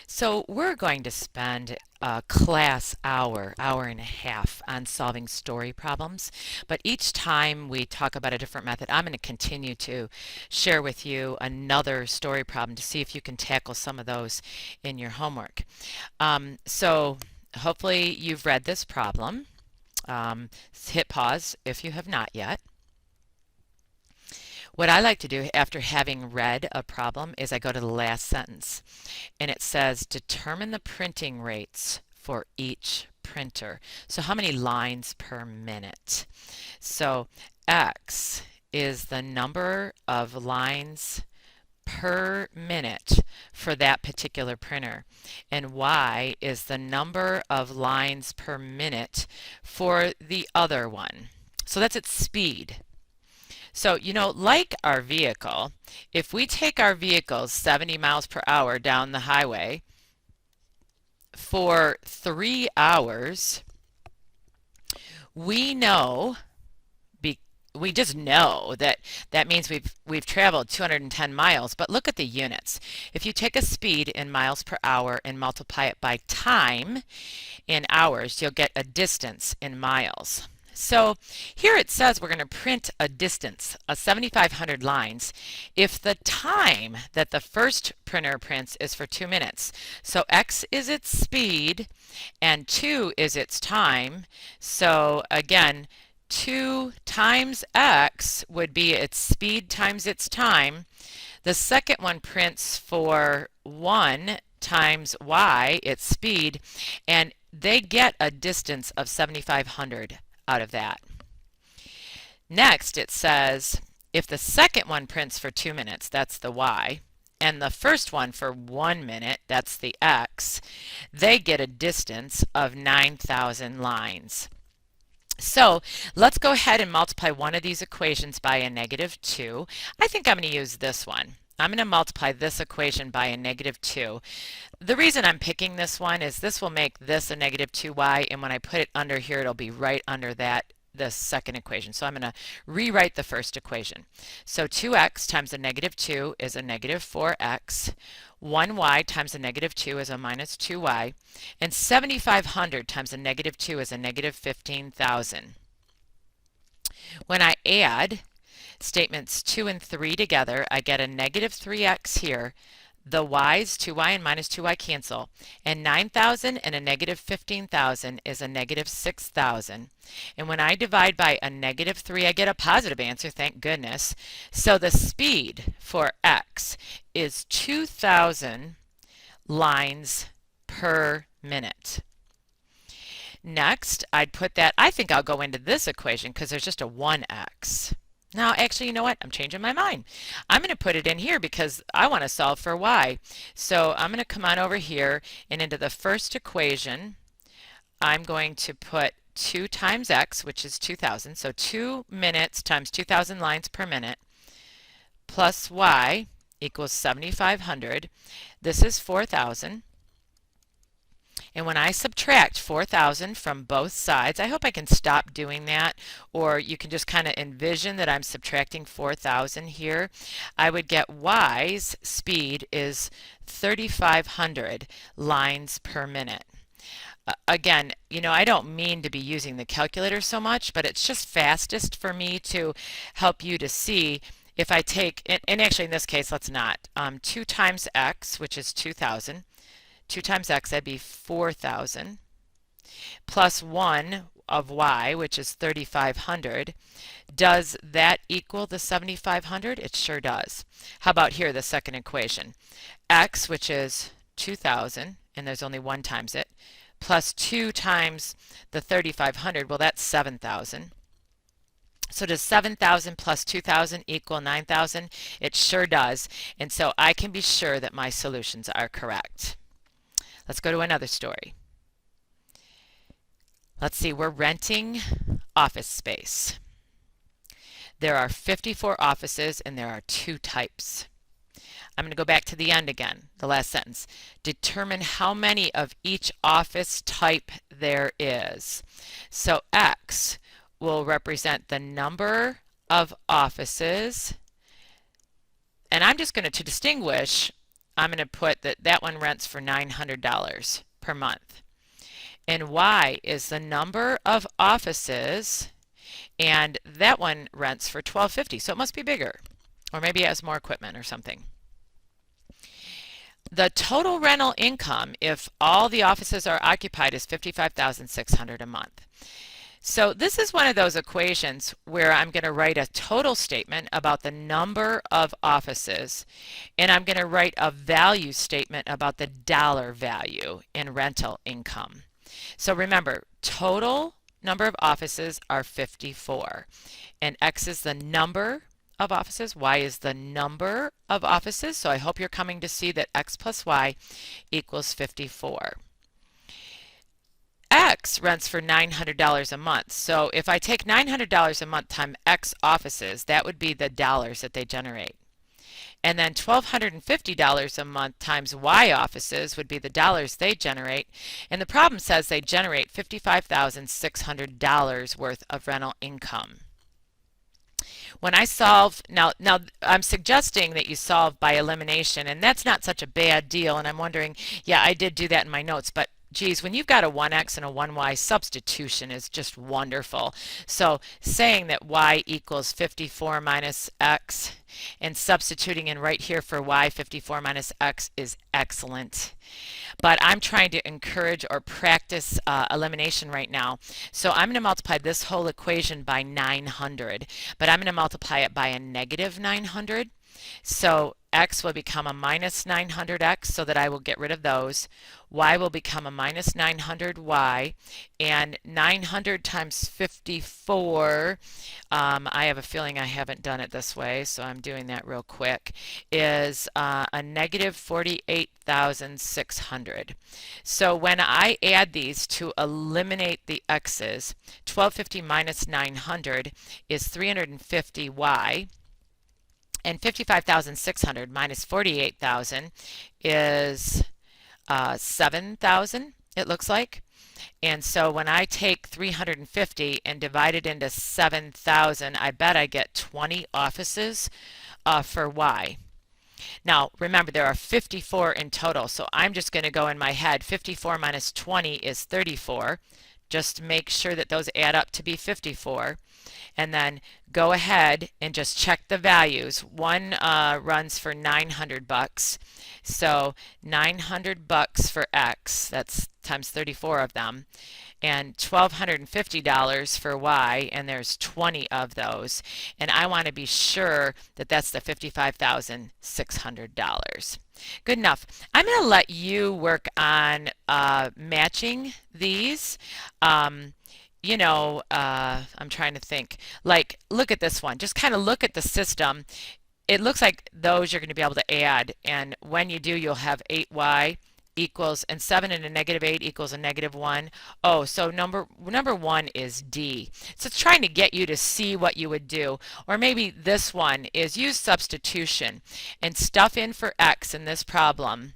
So we're going to spend a class hour, hour and a half on solving story problems. But each time we talk about a different method, I'm going to continue to share with you another story problem to see if you can tackle some of those in your homework. So hopefully you've read this problem. Hit pause if you have not yet. What I like to do after having read a problem is I go to the last sentence and it says determine the printing rates for each printer. So how many lines per minute? So X is the number of lines per minute for that particular printer, and Y is the number of lines per minute for the other one. So that's its speed. So, like our vehicle, if we take our vehicle 70 miles per hour down the highway for 3 hours, we know, we just know that means we've traveled 210 miles. But look at the units. If you take a speed in miles per hour and multiply it by time in hours, you'll get a distance in miles. So here it says we're going to print a distance of 7,500 lines if the time that the first printer prints is for 2 minutes. So X is its speed and 2 is its time. So again, 2 times X would be its speed times its time. The second one prints for 1 times Y, its speed, and they get a distance of 7,500 out of that. Next, it says if the second one prints for 2 minutes, that's the Y, and the first one for 1 minute, that's the X, they get a distance of 9,000 lines. So let's go ahead and multiply one of these equations by a -2. I think I'm going to use this one. I'm going to multiply this equation by a -2. The reason I'm picking this one is this will make this a -2y, and when I put it under here, it'll be right under that, the second equation. So I'm going to rewrite the first equation. So 2x times a -2 is a -4x. 1y times a -2 is a -2y. And 7,500 times a -2 is a -15,000. When I add statements 2 and 3 together, I get a -3x here. The y's, 2y and -2y cancel, and 9,000 and a -15,000 is a -6,000. And when I divide by a -3, I get a positive answer, thank goodness. So the speed for X is 2,000 lines per minute. Next, I'd put that, I think I'll go into this equation because there's just a 1x. Now, actually, you know what? I'm changing my mind. I'm going to put it in here because I want to solve for y. So I'm going to come on over here, and into the first equation, I'm going to put 2 times x, which is 2,000. So 2 minutes times 2,000 lines per minute, plus y equals 7,500. This is 4,000. And when I subtract 4,000 from both sides, I hope I can stop doing that, or you can just kind of envision that I'm subtracting 4,000 here. I would get y's speed is 3,500 lines per minute. Again, I don't mean to be using the calculator so much, but it's just fastest for me to help you to see if I take, and actually in this case, let's not, 2 times x, which is 2,000. 2 times x, that'd be 4,000, plus 1 of y, which is 3,500. Does that equal the 7,500? It sure does. How about here, the second equation? X, which is 2,000, and there's only 1 times it, plus 2 times the 3,500, well, that's 7,000. So does 7,000 plus 2,000 equal 9,000? It sure does, and so I can be sure that my solutions are correct. Let's go to another story. Let's see, we're renting office space. There are 54 offices and there are 2 types. I'm going to go back to the end again, the last sentence. Determine how many of each office type there is. So X will represent the number of offices, and I'm just going to distinguish, I'm going to put that that one rents for $900 per month. And Y is the number of offices, and that one rents for $1,250, so it must be bigger. Or maybe it has more equipment or something. The total rental income, if all the offices are occupied, is $55,600 a month. So this is one of those equations where I'm going to write a total statement about the number of offices, and I'm going to write a value statement about the dollar value in rental income. So remember, total number of offices are 54, and X is the number of offices, Y is the number of offices. So I hope you're coming to see that X plus Y equals 54. X rents for $900 a month. So if I take $900 a month times X offices, that would be the dollars that they generate. And then $1,250 a month times Y offices would be the dollars they generate. And the problem says they generate $55,600 worth of rental income. When I solve, now I'm suggesting that you solve by elimination, and that's not such a bad deal. And I'm wondering, yeah, I did do that in my notes, but geez, when you've got a 1x and a 1y, substitution is just wonderful. So saying that y equals 54 minus x and substituting in right here for y, 54 minus x, is excellent. But I'm trying to encourage or practice elimination right now. So I'm going to multiply this whole equation by 900, but I'm going to multiply it by a negative 900. So x will become a minus 900x, so that I will get rid of those. Y will become a minus 900y, and 900 times 54, I have a feeling I haven't done it this way, so I'm doing that real quick, is a negative 48,600. So when I add these to eliminate the x's, 1250 minus 900 is 350y. And 55,600 minus 48,000 is 7,000, it looks like. And so when I take 350 and divide it into 7,000, I bet I get 20 offices for Y. Now remember, there are 54 in total, so I'm just going to go in my head. 54 minus 20 is 34. Just make sure that those add up to be 54. And then go ahead and just check the values. One runs for 900 bucks. So 900 bucks for X, that's times 34 of them, and $1,250 for Y, and there's 20 of those. And I want to be sure that that's the $55,600. Good enough. I'm going to let you work on matching these. You know, I'm trying to think. Like, look at this one. Just kind of look at the system. It looks like those you're going to be able to add. And when you do, you'll have 8y equals, and 7 and a negative 8 equals a negative 1. Oh, so number 1 is D. So it's trying to get you to see what you would do. Or maybe this one is use substitution and stuff in for X in this problem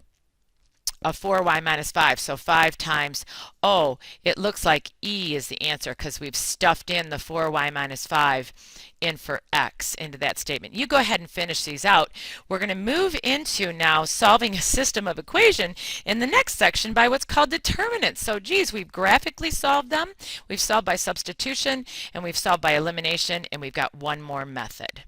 of 4y minus 5. So 5 times, oh, it looks like E is the answer because we've stuffed in the 4y minus 5 in for X into that statement. You go ahead and finish these out. We're going to move into now solving a system of equation in the next section by what's called determinants. So geez, we've graphically solved them, we've solved by substitution, and we've solved by elimination, and we've got one more method.